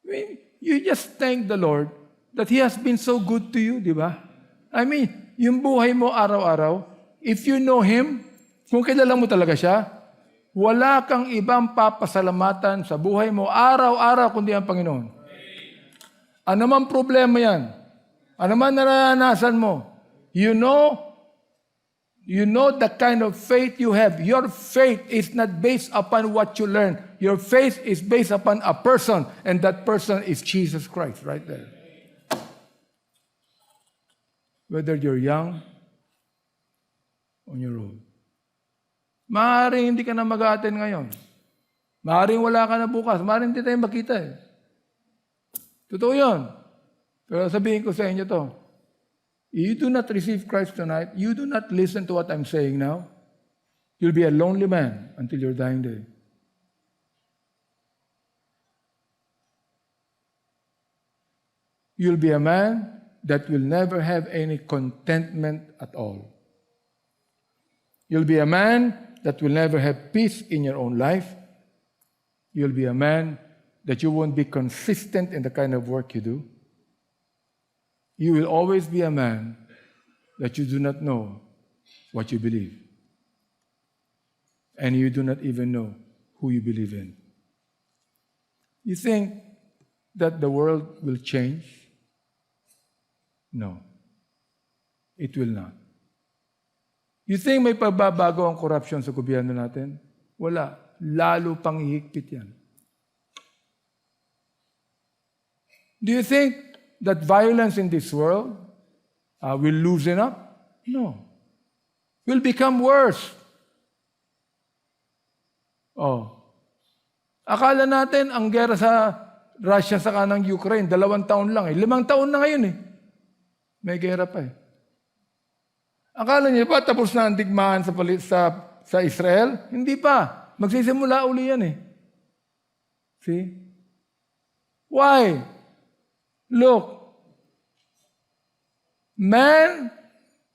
I mean, you just thank the Lord that He has been so good to you, di ba? I mean, yung buhay mo araw-araw, if you know Him, kung kilala mo talaga siya, wala kang ibang papasalamatan sa buhay mo araw-araw kundi ang Panginoon. Ano man problema yan, ano man naranasan mo, you know the kind of faith you have. Your faith is not based upon what you learn. Your faith is based upon a person, and that person is Jesus Christ right there. whether you're young or you're old. Maaaring hindi ka na mag-a-attend ngayon. Maaaring wala ka na bukas. Maaaring hindi tayo makita eh. Totoo yun. Pero sabihin ko sa inyo to, you do not receive Christ tonight, you do not listen to what I'm saying now, you'll be a lonely man until your dying day. You'll be a man that will never have any contentment at all. You'll be a man that will never have peace in your own life. You'll be a man that you won't be consistent in the kind of work you do. You will always be a man that you do not know what you believe. And you do not even know who you believe in. You think that the world will change? No. It will not. You think may pagbabago ang korupsyon sa gobyerno natin? Wala. Lalo pang hihigpit yan. Do you think that violence in this world will loosen up? No. Will become worse. Oh. Akala natin ang gera sa Russia sa kanang Ukraine, 2 taon lang eh. 5 taon na ngayon eh. May gera pa eh. Akala niyo ba tapos na ang digmaan sa Israel? Hindi pa. Magsisimula uli yan eh. See? Why? Look. Man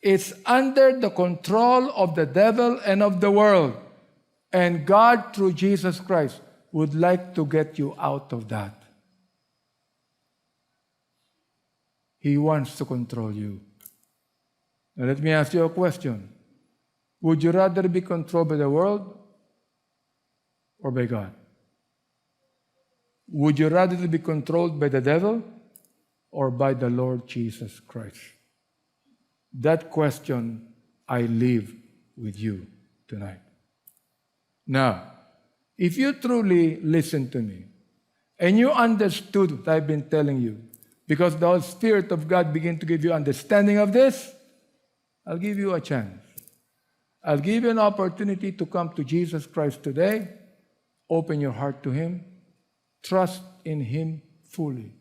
is under the control of the devil and of the world. And God, through Jesus Christ, would like to get you out of that. He wants to control you. Now let me ask you a question. Would you rather be controlled by the world or by God? Would you rather be controlled by the devil or by the Lord Jesus Christ? That question I leave with you tonight. Now, if you truly listen to me and you understood what I've been telling you, because the Spirit of God began to give you understanding of this, I'll give you a chance. I'll give you an opportunity to come to Jesus Christ today. Open your heart to Him. Trust in Him fully.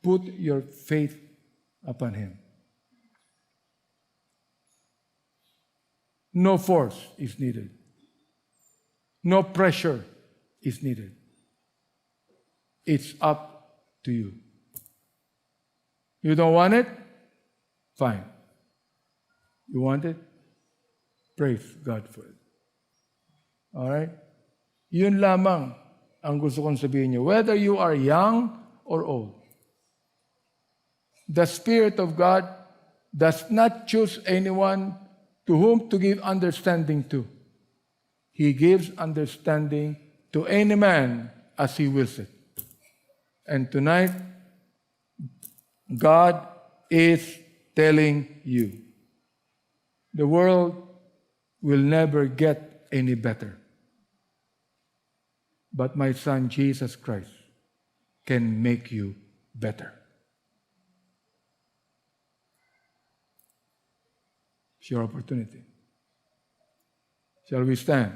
Put your faith upon Him. No force is needed. No pressure is needed. It's up to you. You don't want it? Fine. You want it? Praise God for it. Alright? Yun lamang ang gusto kong sabihin niyo. Whether you are young or old, the Spirit of God does not choose anyone to whom to give understanding to. He gives understanding to any man as He wills it. And tonight, God is telling you, the world will never get any better. But my Son, Jesus Christ, can make you better. It's your opportunity. Shall we stand?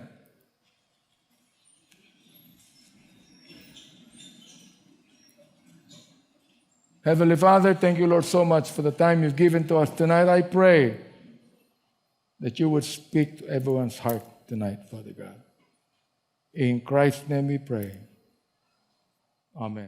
Heavenly Father, thank you, Lord, so much for the time you've given to us tonight. I pray that you would speak to everyone's heart tonight, Father God. In Christ's name we pray. Amen.